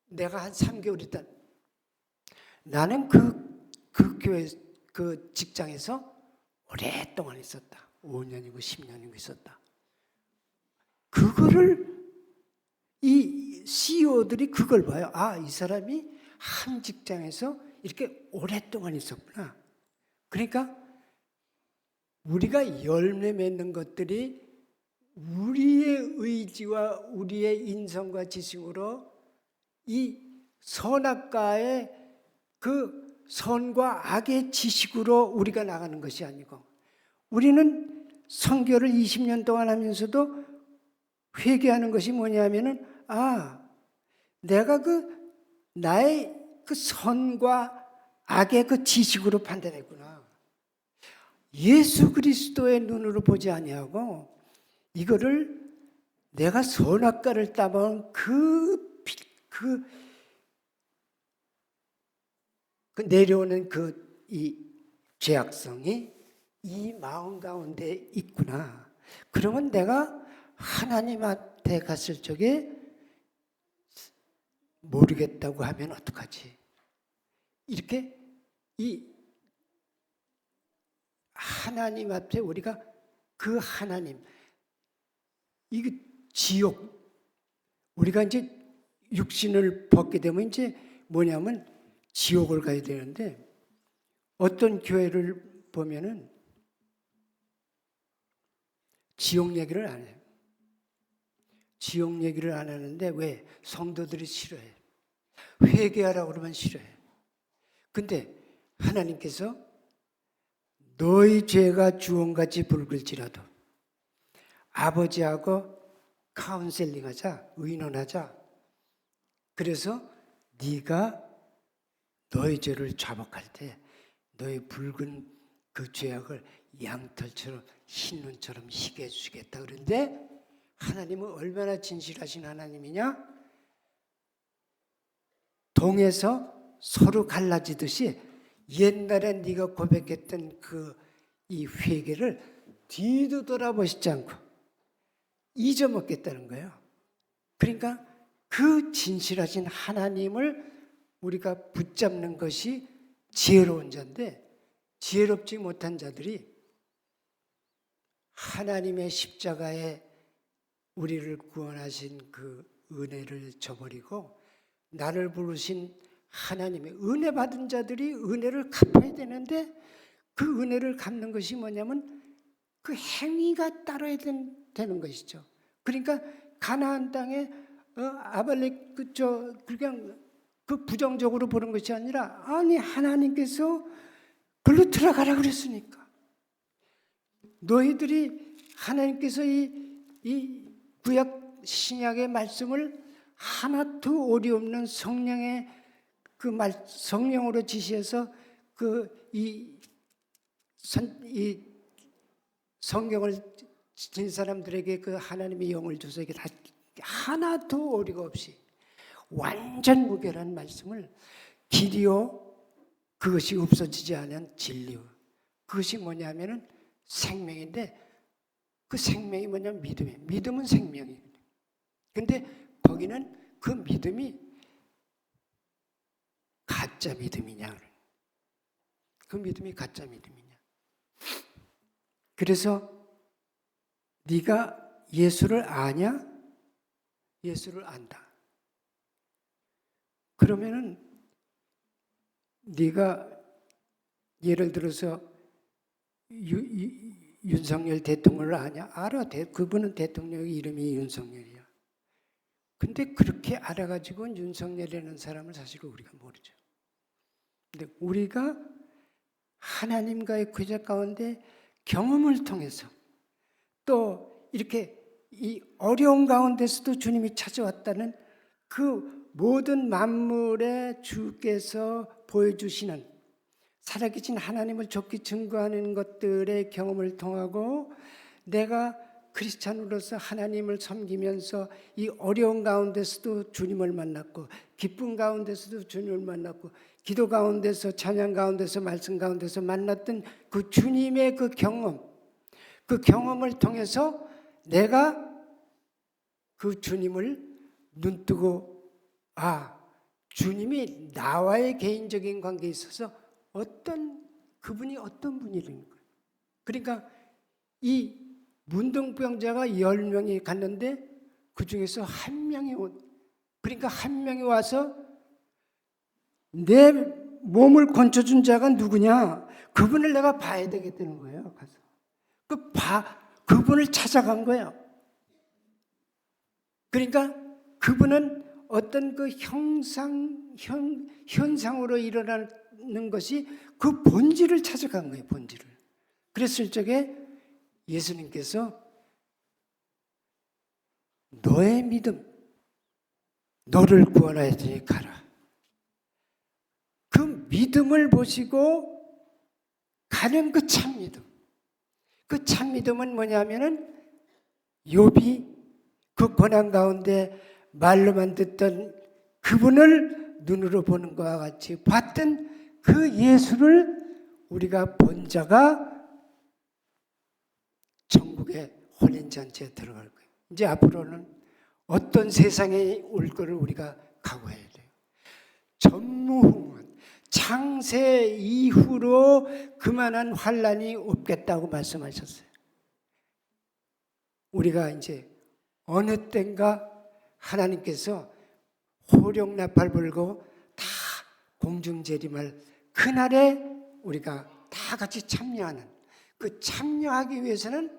내가 한 3개월 있다. 나는 그 교회 그 직장에서 오랫동안 있었다. 5년이고 10년이고 있었다. 그거를 이 CEO들이 그걸 봐요. 아, 이 사람이 한 직장에서 이렇게 오랫동안 있었구나. 그러니까 우리가 열매 맺는 것들이 우리의 의지와 우리의 인성과 지식으로 이 선악과의 그 선과 악의 지식으로 우리가 나가는 것이 아니고 우리는 선교를 20년 동안 하면서도 회개하는 것이 뭐냐면은 내가 나의 그 선과 악의 그 지식으로 판단했구나. 예수 그리스도의 눈으로 보지 아니하고 이거를 내가 선악과를 따먹은 그 내려오는 이 죄악성이 이 마음 가운데 있구나. 그러면 내가 하나님한테 갔을 적에 모르겠다고 하면 어떡하지? 이렇게 이 하나님 앞에 우리가 그 하나님, 이게 지옥, 우리가 이제 육신을 벗게 되면 이제 뭐냐면 지옥을 가야 되는데, 어떤 교회를 보면은 지옥 얘기를 안 해요. 지옥 얘기를 안 하는데 왜? 성도들이 싫어해. 회개하라고 그러면 싫어해. 근데 하나님께서 너희 죄가 주홍같이 붉을지라도 아버지하고 카운셀링하자, 의논하자. 그래서 네가 너희 죄를 자복할 때 너희 붉은 그 죄악을 양털처럼 흰 눈처럼 희게 해주시겠다. 그런데 하나님은 얼마나 진실하신 하나님이냐? 동에서 서로 갈라지듯이 옛날에 네가 고백했던 이 회개를 뒤도 돌아보시지 않고 잊어먹겠다는 거예요. 그러니까 그 진실하신 하나님을 우리가 붙잡는 것이 지혜로운 자인데, 지혜롭지 못한 자들이 하나님의 십자가에 우리를 구원하신 그 은혜를 저버리고 나를 부르신 하나님의 은혜 받은 자들이 은혜를 갚아야 되는데, 그 은혜를 갚는 것이 뭐냐면 그 행위가 따라야 되는 것이죠. 그러니까 가나안 땅에 아발렉 그냥 그 부정적으로 보는 것이 아니라, 아니 하나님께서 글로 들어가라 그랬으니까, 너희들이 하나님께서 이 구약 신약의 말씀을 하나도 오리 없는 성령의 성령으로 지시해서 이 성경을 진 사람들에게 그 하나님의 영을 줘서 이게 다 하나도 오리가 없이 완전 무결한 말씀을 길이요, 그것이 없어지지 않은 진리요, 그것이 뭐냐면은 생명인데, 그 생명이 뭐냐면 믿음이에요. 믿음은 생명이에요. 근데 거기는 그 믿음이 가짜 믿음이냐, 그 믿음이 가짜 믿음이냐. 그래서 네가 예수를 아냐? 예수를 안다. 그러면은 네가 예를 들어서 윤석열 대통령을 아냐? 알아. 그분은 대통령 이름이 윤석열이야. 근데 그렇게 알아가지고 윤석열이라는 사람을 사실 우리가 모르죠. 근데 우리가 하나님과의 교제 가운데 경험을 통해서 또 이렇게 이 어려운 가운데서도 주님이 찾아왔다는 그 모든 만물의 주께서 보여주시는 살아계신 하나님을 좋게 증거하는 것들의 경험을 통하고, 내가 크리스찬으로서 하나님을 섬기면서 이 어려운 가운데서도 주님을 만났고, 기쁨 가운데서도 주님을 만났고, 기도 가운데서, 찬양 가운데서, 말씀 가운데서 만났던 그 주님의 그 경험을 통해서 내가 그 주님을 눈뜨고, 주님이 나와의 개인적인 관계에 있어서 그분이 어떤 분이라는 거예요. 그러니까 이 문둥병자가 10명이 갔는데 그 중에서 한 명이 그러니까 한 명이 와서 내 몸을 건져준 자가 누구냐? 그분을 내가 봐야 되겠다는 거예요. 가서 그분을 찾아간 거예요. 그러니까 그분은 어떤 그 현상으로 일어나는 것이 그 본질을 찾아간 거예요. 본질을. 그랬을 적에 예수님께서 너의 믿음, 너를 구원하여 주니 가라. 그 믿음을 보시고 가는 그 참 믿음. 그 참 믿음은 뭐냐면은 욥이 그 고난 가운데 말로만 듣던 그분을 눈으로 보는 것과 같이 봤던 그 예수를 우리가 본 자가 천국의 혼인잔치에 들어갈 거예요. 이제 앞으로는 어떤 세상에 올 거를 우리가 각오해야 돼요. 전무후무한 창세 이후로 그만한 환란이 없겠다고 말씀하셨어요. 우리가 이제 어느 때인가 하나님께서 호령나팔 불고 다 공중재림할 그날에 우리가 다 같이 참여하는, 그 참여하기 위해서는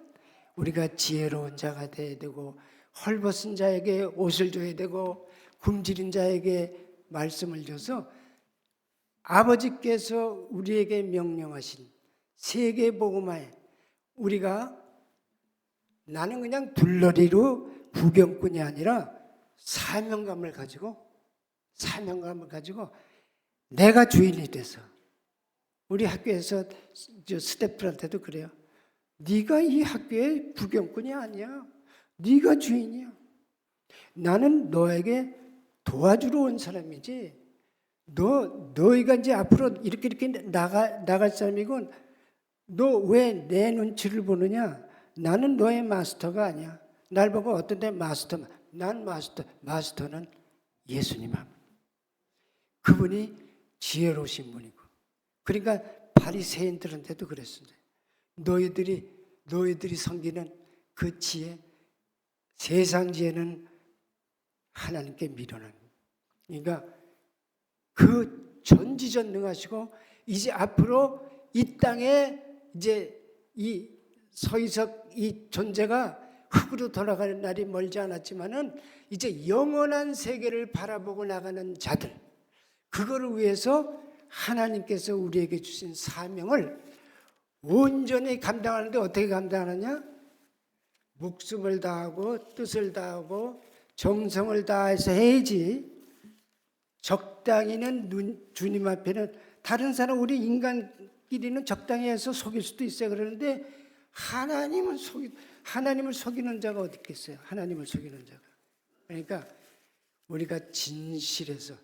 우리가 지혜로운 자가 되어야 되고, 헐벗은 자에게 옷을 줘야 되고, 굶주린 자에게 말씀을 줘서 아버지께서 우리에게 명령하신 세계복음화에 우리가, 나는 그냥 둘러리로 구경꾼이 아니라 사명감을 가지고 내가 주인이 돼서, 우리 학교에서 스태프들한테도 그래요. 네가 이 학교의 구경꾼이 아니야. 네가 주인이야. 나는 너에게 도와주러 온 사람이지. 너희가 이제 앞으로 이렇게 나갈 사람이고, 너 왜 내 눈치를 보느냐? 나는 너의 마스터가 아니야. 날 보고 어떤 데 난 마스터는 예수님 한 분. 그분이 지혜로우신 분이고. 그러니까 바리새인들한테도 그랬습니다. 너희들이 섬기는 그 지혜, 세상 지혜는 하나님께 미련한. 그러니까 그 전지전능하시고, 이제 앞으로 이 땅에 이제 이 서희석 이 존재가 흙으로 돌아가는 날이 멀지 않았지만은 이제 영원한 세계를 바라보고 나가는 자들, 그거를 위해서 하나님께서 우리에게 주신 사명을 온전히 감당하는데, 어떻게 감당하느냐? 목숨을 다하고 뜻을 다하고 정성을 다해서 해야지. 적당히는 주님 앞에는, 다른 사람 우리 인간끼리는 적당히 해서 속일 수도 있어요. 그러는데 하나님을 속이는 자가 어디 있겠어요? 하나님을 속이는 자가. 그러니까 우리가 진실해서,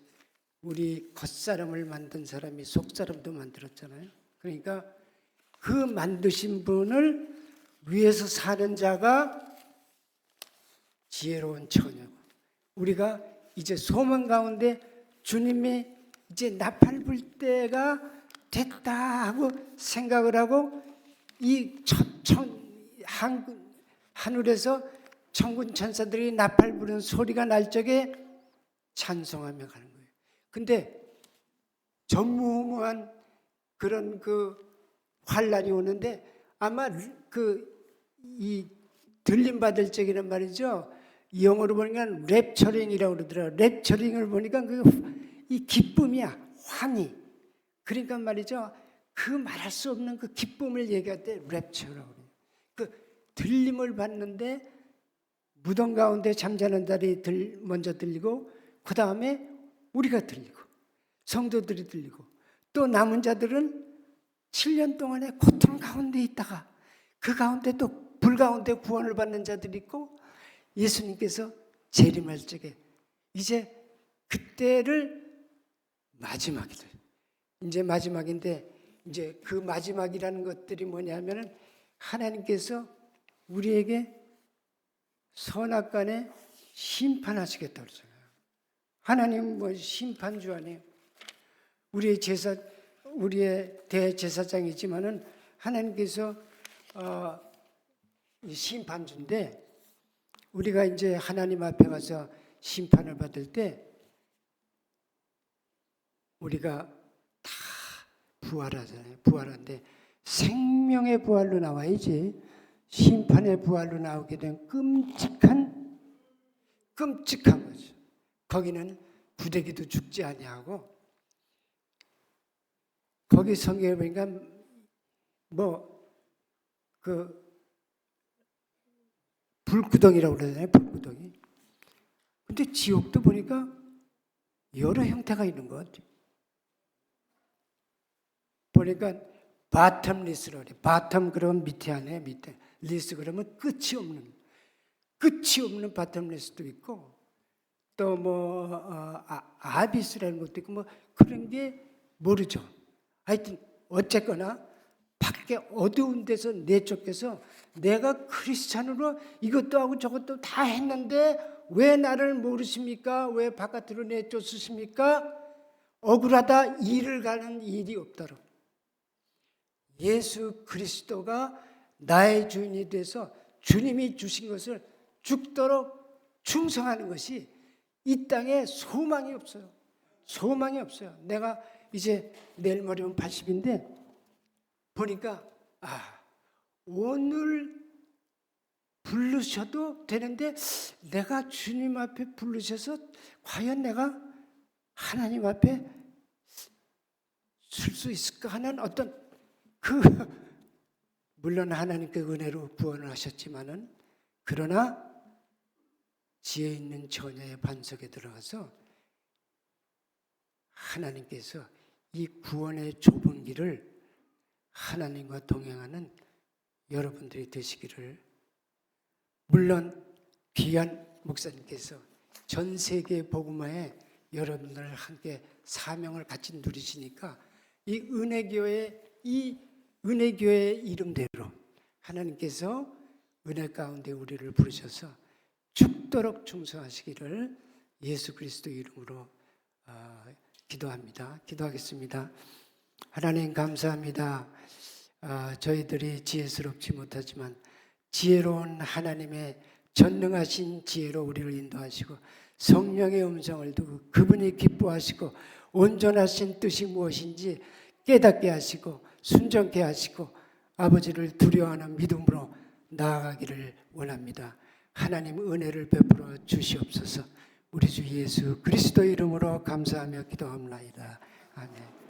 우리 겉사람을 만든 사람이 속사람도 만들었잖아요. 그러니까 그 만드신 분을 위해서 사는 자가 지혜로운 처녀고, 우리가 이제 소망 가운데 주님이 이제 나팔 불 때가 됐다 하고 생각을 하고, 이 하늘에서 천군 천사들이 나팔 부는 소리가 날 적에 찬송하며 가는 거예요. 근데 전무후무한 그런 그 환란이 오는데, 아마 이 들림 받을 적에는 말이죠, 영어로 보니까 랩처링이라고 그러더라고요. 랩처링을 보니까 이 기쁨이야, 환희. 그러니까 말이죠, 그 말할 수 없는 그 기쁨을 얘기할 때 랩처라고 그래요. 그 들림을 받는데 무덤 가운데 잠자는 자리 먼저 들리고, 그 다음에 우리가 들리고, 성도들이 들리고, 또 남은 자들은 7년 동안의 고통 가운데 있다가 그 가운데 또 불 가운데 구원을 받는 자들이 있고, 예수님께서 재림할 적에 이제 그때를 마지막이다. 이제 마지막인데, 이제 그 마지막이라는 것들이 뭐냐면은 하나님께서 우리에게 선악간에 심판하시겠다고 그러잖아요. 하나님은 뭐 심판주 아니에요. 우리의 대제사장이지만은 하나님께서 심판주인데, 우리가 이제 하나님 앞에 가서 심판을 받을 때 우리가 다 부활하잖아요. 부활한데 생명의 부활로 나와야지, 심판의 부활로 나오게 된 끔찍한 거죠. 거기는 부대기도 죽지 아니하고, 거기 성경에 보니까 불구덩이라고 그러잖아요. 불구덩이. 근데 지옥도 보니까 여러 형태가 있는 것 같아요. 보니까 바텀리스라고 그래요. 바텀 그러면 밑에 안에, 밑에 리스 그러면 끝이 없는 바텀리스도 있고, 또 아비스라는 것도 있고, 뭐 그런 게 모르죠. 하여튼 어쨌거나 밖에 어두운 데서 내쫓겨서 내가 크리스찬으로 이것도 하고 저것도 다 했는데 왜 나를 모르십니까? 왜 바깥으로 내쫓으십니까? 억울하다, 일을 가는 일이 없도록 예수 그리스도가 나의 주인이 돼서 주님이 주신 것을 죽도록 충성하는 것이 이 땅에 소망이 없어요. 소망이 없어요. 내가 이제 내일 모레면 80인데 보니까 오늘 부르셔도 되는데 내가 주님 앞에 부르셔서 과연 내가 하나님 앞에 설 수 있을까 하는 어떤 물론 하나님께 은혜로 구원을 하셨지만은 그러나 지혜 있는 처녀의 반석에 들어가서 하나님께서 이 구원의 좁은 길을 하나님과 동행하는 여러분들이 되시기를, 물론 귀한 목사님께서 전 세계 복음화에 여러분들 함께 사명을 같이 누리시니까 이 은혜교회의 이름대로 하나님께서 은혜 가운데 우리를 부르셔서 죽도록 충성하시기를 예수 그리스도 이름으로 기도합니다. 기도하겠습니다. 하나님 감사합니다. 저희들이 지혜스럽지 못하지만 지혜로운 하나님의 전능하신 지혜로 우리를 인도하시고 성령의 음성을 두고 그분이 기뻐하시고 온전하신 뜻이 무엇인지 깨닫게 하시고 순종케 하시고 아버지를 두려워하는 믿음으로 나아가기를 원합니다. 하나님 은혜를 베풀어 주시옵소서. 우리 주 예수 그리스도 이름으로 감사하며 기도합니다. 아멘.